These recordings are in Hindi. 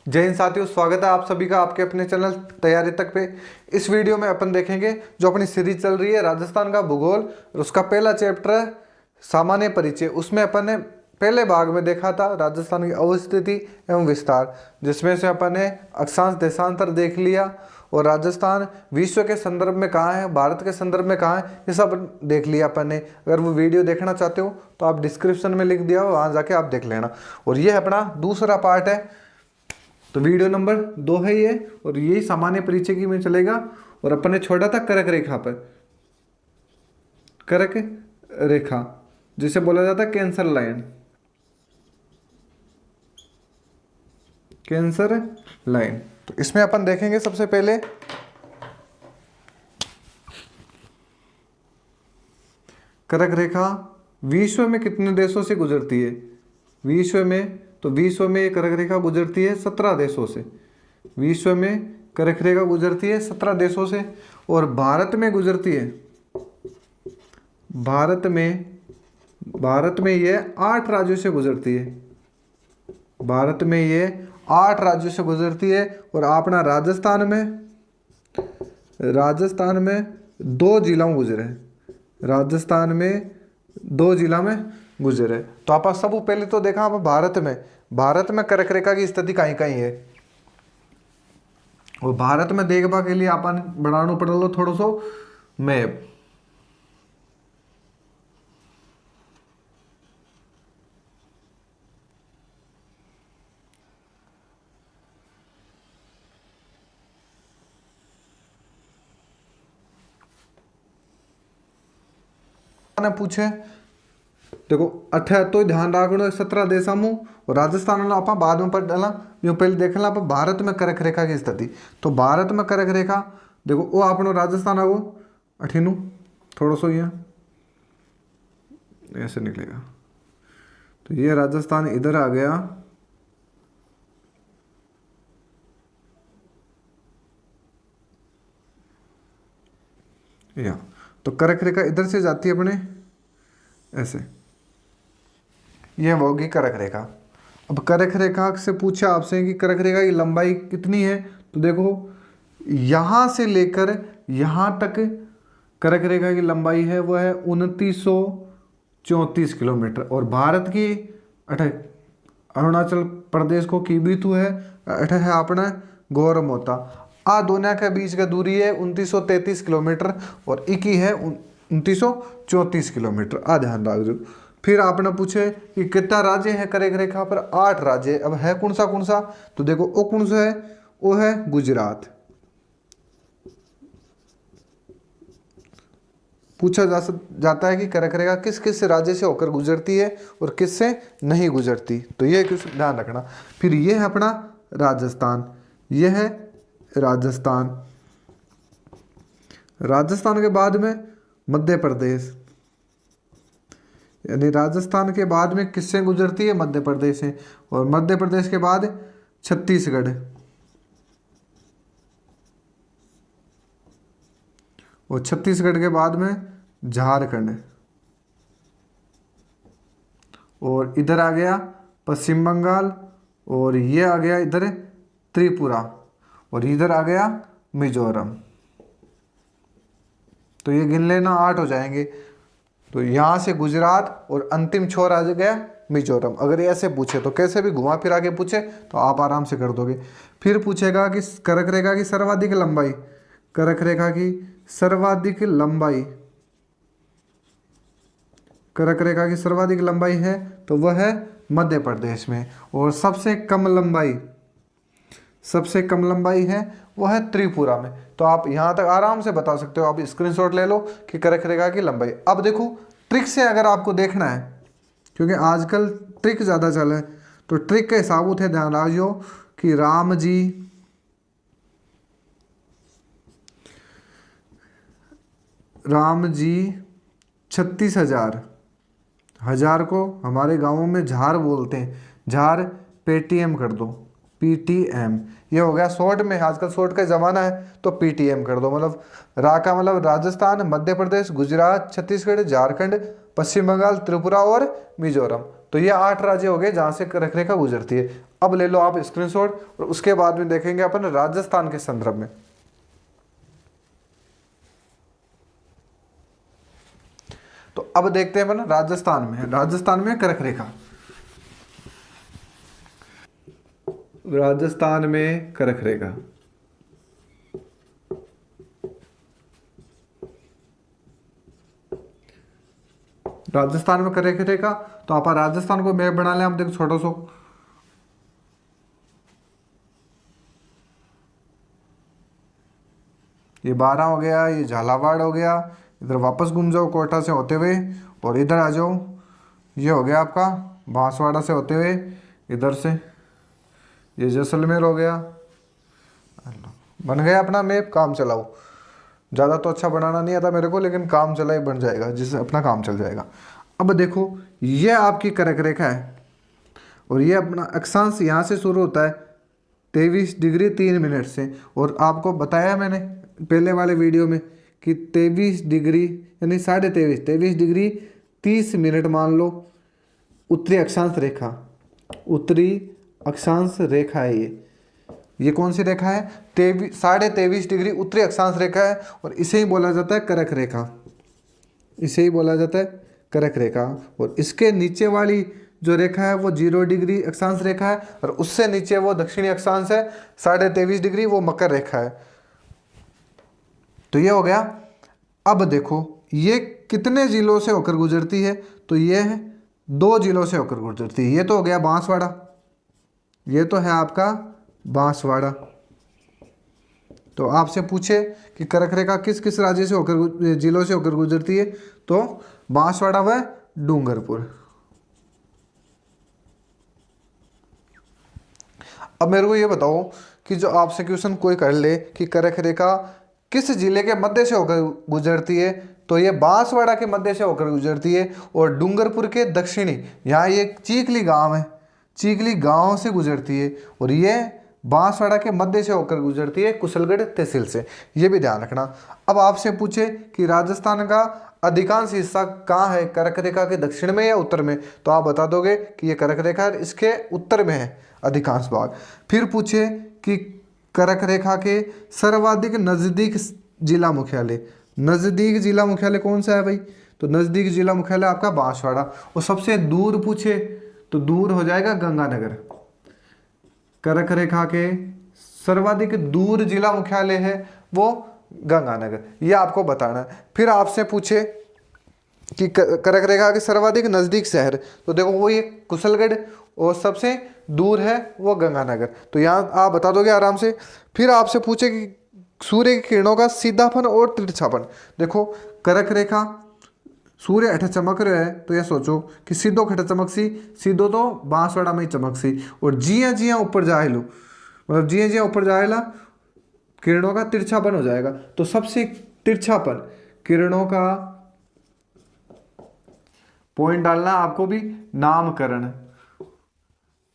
जय हिंद साथियों, स्वागत है आप सभी का आपके अपने चैनल तैयारी तक पे। इस वीडियो में अपन देखेंगे जो अपनी सीरीज चल रही है राजस्थान का भूगोल, और उसका पहला चैप्टर है सामान्य परिचय। उसमें अपन ने पहले भाग में देखा था राजस्थान की अवस्थिति एवं विस्तार, जिसमें से अपन ने अक्षांश देशांतर देख लिया और राजस्थान विश्व के संदर्भ में कहाँ है, भारत के संदर्भ में कहाँ है, ये सब देख लिया अपन ने। अगर वो वीडियो देखना चाहते हो तो आप डिस्क्रिप्शन में लिख दिया हो, वहाँ जाके आप देख लेना। और ये अपना दूसरा पार्ट है, तो वीडियो नंबर 2 है ये, और यही सामान्य परिचय की में चलेगा। और अपन ने छोड़ा था कर्क रेखा पर, कर्क रेखा जिसे बोला जाता है कैंसर लाइन, कैंसर लाइन। तो इसमें अपन देखेंगे सबसे पहले कर्क रेखा विश्व में कितने देशों से गुजरती है। विश्व में, तो विश्व में ये कर्क रेखा गुजरती है 17 देशों से। विश्व में कर्क रेखा गुजरती है 17 देशों से। और भारत में गुजरती है, भारत में ये 8 राज्यों से गुजरती है। भारत में ये 8 राज्यों से गुजरती है। और अपना राजस्थान में 2 जिलों में गुजरे, राजस्थान में 2 जिला में गुजरे। तो आप सब पहले तो देखा आप भारत में कर्क रेखा की स्थिति कहीं कहीं है। और भारत में देखबा के लिए अपन बनाना पड़ेगा थोड़ा सो मैप। पूछे देखो 18, तो ध्यान रखना 17 देशों में, और राजस्थान आप बाद में पढ़ डाला। जो पहले देख ला आप भारत में कर्क रेखा की स्थिति। तो भारत में कर्क रेखा देखो वो अपनो राजस्थान आ गो अठीनू, थोड़ा सो ये ऐसे निकलेगा। तो ये राजस्थान इधर आ गया, या तो कर्क रेखा इधर से जाती है अपने ऐसे, ये होगी कर्क रेखा। अब कर्क रेखा से पूछा आपसे कि कर्क रेखा की लंबाई कितनी है, तो देखो यहाँ से लेकर यहाँ तक कर्क रेखा की लंबाई है वो है 2934 किलोमीटर। और भारत की अरुणाचल प्रदेश को की भी तो है है अपना गौरव होता। आ दोनों के बीच का दूरी है 2933 किलोमीटर, और एक ही है 2934 किलोमीटर। आ ध्यान रख दो। फिर आपने पूछे कि कितना राज्य है कर्क रेखा पर, 8 राज्य। अब है कौन सा, तो देखो वो कौन सा है, वो है गुजरात। पूछा जाता है कि कर्क रेखा किस किस राज्य से होकर गुजरती है और किस से नहीं गुजरती, तो ये कुछ ध्यान रखना। फिर ये है अपना राजस्थान, ये है राजस्थान। राजस्थान के बाद में मध्य प्रदेश, यानी राजस्थान के बाद में किससे गुजरती है, मध्य प्रदेश से। और मध्य प्रदेश के बाद छत्तीसगढ़, और छत्तीसगढ़ के बाद में झारखंड, और इधर आ गया पश्चिम बंगाल, और ये आ गया इधर त्रिपुरा, और इधर आ गया मिजोरम। तो ये गिन लेना 8 हो जाएंगे। तो यहाँ से गुजरात और अंतिम छोर आ गया मिजोरम। अगर ऐसे पूछे तो कैसे भी घुमा फिरा के पूछे तो आप आराम से कर दोगे। फिर पूछेगा कि कर्क रेखा की सर्वाधिक लंबाई, कर्क रेखा की सर्वाधिक लंबाई, कर्क रेखा की सर्वाधिक लंबाई है तो वह है मध्य प्रदेश में। और सबसे कम लंबाई है वह है त्रिपुरा में। तो आप यहाँ तक आराम से बता सकते हो, आप स्क्रीनशॉट ले लो कि कर्क रेखा की लंबाई। अब देखो ट्रिक से अगर आपको देखना है, क्योंकि आजकल ट्रिक ज़्यादा चल है, तो ट्रिक के हिसाब से ध्यान रखियो कि राम जी 36,000, हजार को हमारे गाँवों में झार बोलते हैं, झार पेटीएम कर दो, पीटीएम। ये हो गया शॉर्ट में, आजकल शॉर्ट का ज़माना है तो पीटीएम कर दो। मतलब का मतलब राजस्थान, मध्य प्रदेश, गुजरात, छत्तीसगढ़, झारखंड, पश्चिम बंगाल, त्रिपुरा और मिजोरम। तो ये 8 राज्य हो गए जहां से कर्क रेखा गुजरती है। अब ले लो आप स्क्रीनशॉट और उसके बाद में देखेंगे अपन राजस्थान के संदर्भ में। तो अब देखते हैं अपन राजस्थान में कर्क रेखा, राजस्थान में कर्क रेखा। राजस्थान में कर्क रेखा, तो आप राजस्थान को मैप बना लें। आप देखो छोटा सा, ये 12 हो गया, ये झालावाड़ हो गया, इधर वापस घूम जाओ कोटा से होते हुए और इधर आ जाओ, ये हो गया आपका बांसवाड़ा से होते हुए इधर से, ये जैसलमेर हो गया। बन गया अपना मैप, काम चलाओ। ज़्यादा तो अच्छा बनाना नहीं आता मेरे को, लेकिन काम चला ही बन जाएगा, जिससे अपना काम चल जाएगा। अब देखो ये आपकी कर्क रेखा है और ये अपना अक्षांश यहाँ से शुरू होता है 23 डिग्री 3 मिनट से, और आपको बताया मैंने पहले वाले वीडियो में कि 23 डिग्री यानी 23.5 डिग्री 30 मिनट मान लो उत्तरी अक्षांश रेखा, उत्तरी अक्षांश रेखा है ये कौन सी रेखा है? 23.5 डिग्री उत्तरी अक्षांश रेखा है और इसे ही बोला जाता है कर्क रेखा, इसे ही बोला जाता है कर्क रेखा। और इसके नीचे वाली जो रेखा है वो 0 डिग्री अक्षांश रेखा है और उससे नीचे वो दक्षिणी अक्षांश है 23.5 डिग्री, वो मकर रेखा है। तो ये हो गया। अब देखो ये कितने जिलों से होकर गुजरती है? तो ये है 2 जिलों से होकर गुजरती है। ये तो हो गया बांसवाड़ा, ये तो है आपका बांसवाड़ा। तो आपसे पूछे कि कर्क रेखा किस किस राज्य से होकर जिलों से होकर गुजरती है, तो बांसवाड़ा व डूंगरपुर। अब मेरे को ये बताओ कि जो आपसे क्वेश्चन कोई कर ले कि कर्क रेखा किस जिले के मध्य से होकर गुजरती है, तो ये बांसवाड़ा के मध्य से होकर गुजरती है और डूंगरपुर के दक्षिणी, यहाँ ये चीखली गांव है, चीखली गांव से गुजरती है और ये बांसवाड़ा के मध्य से होकर गुजरती है कुशलगढ़ तहसील से, ये भी ध्यान रखना। अब आपसे पूछे कि राजस्थान का अधिकांश हिस्सा कहाँ है, कर्क रेखा के दक्षिण में या उत्तर में, तो आप बता दोगे कि ये कर्क रेखा इसके उत्तर में है अधिकांश भाग। फिर पूछे कि कर्क रेखा के सर्वाधिक नजदीक जिला मुख्यालय, नजदीक जिला मुख्यालय कौन सा है भाई? तो नजदीक जिला मुख्यालय आपका बांसवाड़ा। और सबसे दूर पूछे तो दूर हो जाएगा गंगानगर। कर्क रेखा के सर्वाधिक दूर जिला मुख्यालय है वो गंगानगर, ये आपको बताना है। फिर आपसे पूछे कि कर्क रेखा के सर्वाधिक नजदीक शहर, तो देखो वो ये कुशलगढ़ और सबसे दूर है वो गंगानगर, तो यहाँ आप बता दोगे आराम से। फिर आपसे पूछे कि सूर्य की किरणों का सीधापन और तिरछापन, देखो कर्क रेखा सूर्य अठ चमक रहा है तो ये सोचो कि सीधो खट चमक सी, सीधो तो बांसवाड़ा में ही चमक सी, और जिया ऊपर जाए लो, मतलब जिया ऊपर जाएला किरणों का तिरछापन हो जाएगा। तो सबसे तिरछापन किरणों का पॉइंट डालना आपको भी नामकरण,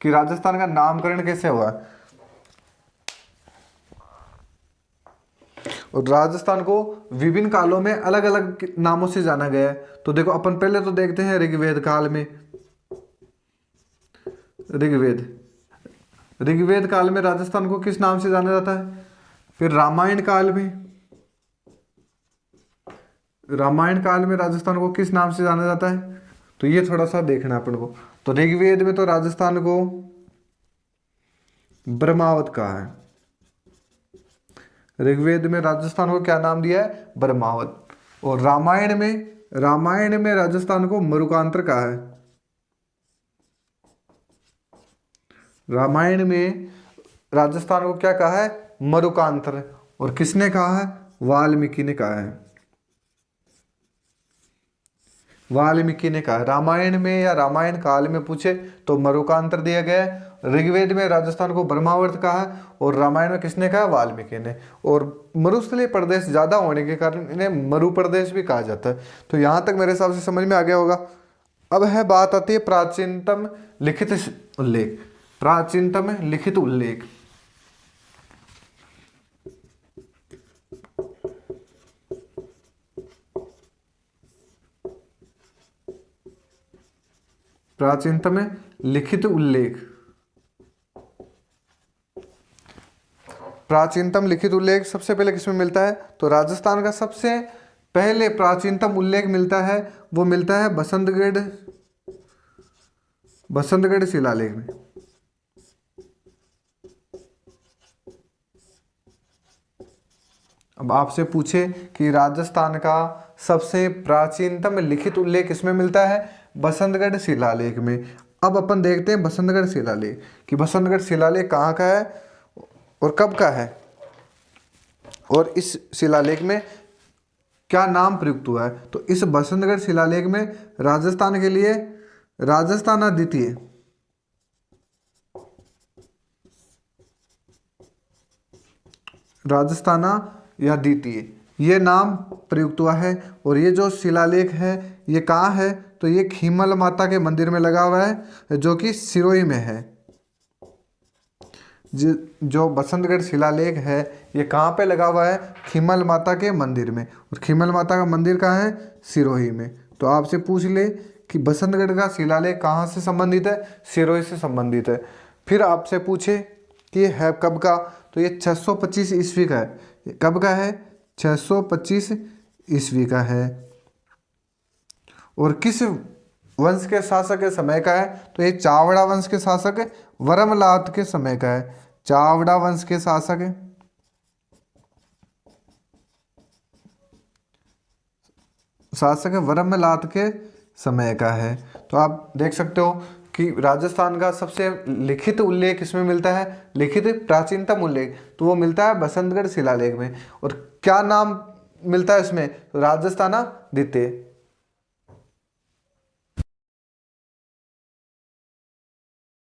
कि राजस्थान का नामकरण कैसे हुआ। और राजस्थान को विभिन्न कालों में अलग अलग नामों से जाना गया है। तो देखो अपन पहले तो देखते हैं ऋग्वेद काल में, ऋग्वेद काल में राजस्थान को किस नाम से जाना जाता है? फिर रामायण काल में राजस्थान को किस नाम से जाना जाता है? तो ये थोड़ा सा देखना अपन को। तो ऋग्वेद में तो राजस्थान को ब्रह्मावत कहा है, ऋग्वेद में राजस्थान को क्या नाम दिया है? ब्रह्मावत। और रामायण में राजस्थान को मरुकांतर कहा है, रामायण में राजस्थान को क्या कहा है? मरुकांतर। और किसने कहा है? वाल्मीकि ने कहा है, वाल्मीकि ने कहा। रामायण में या रामायण काल में पूछे तो मरुकांतर दिया गया है, ऋग्वेद में राजस्थान को ब्रह्मावर्त कहा है और रामायण में किसने कहा? वाल्मीकि ने। और मरुस्थलीय प्रदेश ज्यादा होने के कारण इन्हें मरु प्रदेश भी कहा जाता है। तो यहाँ तक मेरे हिसाब से समझ में आ गया होगा। अब है बात आती है प्राचीनतम लिखित उल्लेख, प्राचीनतम लिखित उल्लेख। प्राचीनतम लिखित उल्लेख। प्राचीनतम लिखित उल्लेख सबसे पहले किसमें मिलता है? तो राजस्थान का सबसे पहले प्राचीनतम उल्लेख मिलता है, वो मिलता है बसंतगढ़ शिलालेख में। अब आपसे पूछे कि राजस्थान का सबसे प्राचीनतम लिखित उल्लेख किसमें मिलता है? बसंतगढ़ शिलालेख में। अब अपन देखते हैं बसंतगढ़ शिलालेख कि बसंतगढ़ शिलालेख कहाँ का है और कब का है, और इस शिलालेख में क्या नाम प्रयुक्त हुआ है। तो इस बसंतगढ़ शिलालेख में राजस्थान के लिए राजस्थाना द्वितीय, राजस्थाना या द्वितीय ये नाम प्रयुक्त हुआ है। और ये जो शिलालेख है ये कहाँ है? तो ये खीमल माता के मंदिर में लगा हुआ है जो कि सिरोही में है। जो बसंतगढ़ शिलालेख है ये कहाँ पे लगा हुआ है? खीमल माता के मंदिर में। और खीमल माता का मंदिर कहाँ है? सिरोही में। तो आपसे पूछ ले कि बसंतगढ़ का शिलालेख कहाँ से संबंधित है? सिरोही से संबंधित है। फिर आपसे पूछे कि ये है कब का? तो ये 625 ईस्वी का है। ये कब का है? 625 ईस्वी का है। और किस वंश के शासक के समय का है? तो ये चावड़ा वंश के शासक वर्मलात के समय का है। चावड़ा वंश के शासक वर्मलात के समय का है। तो आप देख सकते हो कि राजस्थान का सबसे लिखित उल्लेख किसमें मिलता है? लिखित प्राचीनतम उल्लेख तो वो मिलता है बसंतगढ़ शिलालेख में। और क्या नाम मिलता है इसमें? राजस्थाना द्वितीय।